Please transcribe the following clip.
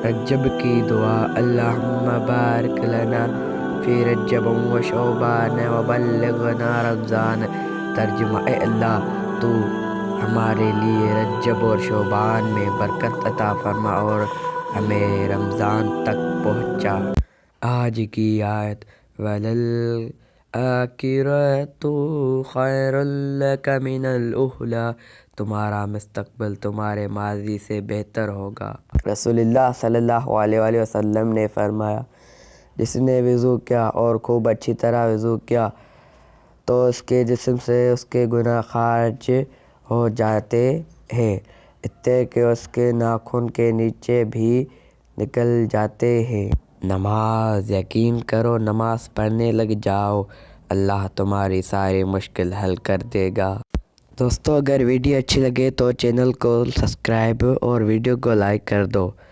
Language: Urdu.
رجب کی دعا اللہم بارک لنا فی رجب و شعبان و بلغنا رمضان۔ ترجمہ: اے اللہ تو ہمارے لیے رجب اور شعبان میں برکت عطا فرما اور ہمیں رمضان تک پہنچا۔ آج کی آیت وَلَلْآخِرَةُ خَيْرٌ لَكَ مِنَ الْأُولَىٰ۔ تمہارا مستقبل تمہارے ماضی سے بہتر ہوگا۔ رسول اللہ صلی اللہ علیہ وآلہ وسلم نے فرمایا، جس نے وضو کیا اور خوب اچھی طرح وضو کیا تو اس کے جسم سے اس کے گناہ خارج ہو جاتے ہیں، حتیٰ کہ اس کے ناخن کے نیچے بھی نکل جاتے ہیں۔ نماز، یقین کرو نماز پڑھنے لگ جاؤ، اللہ تمہاری ساری مشکل حل کر دے گا۔ دوستو، اگر ویڈیو اچھی لگے تو چینل کو سبسکرائب اور ویڈیو کو لائک کر دو۔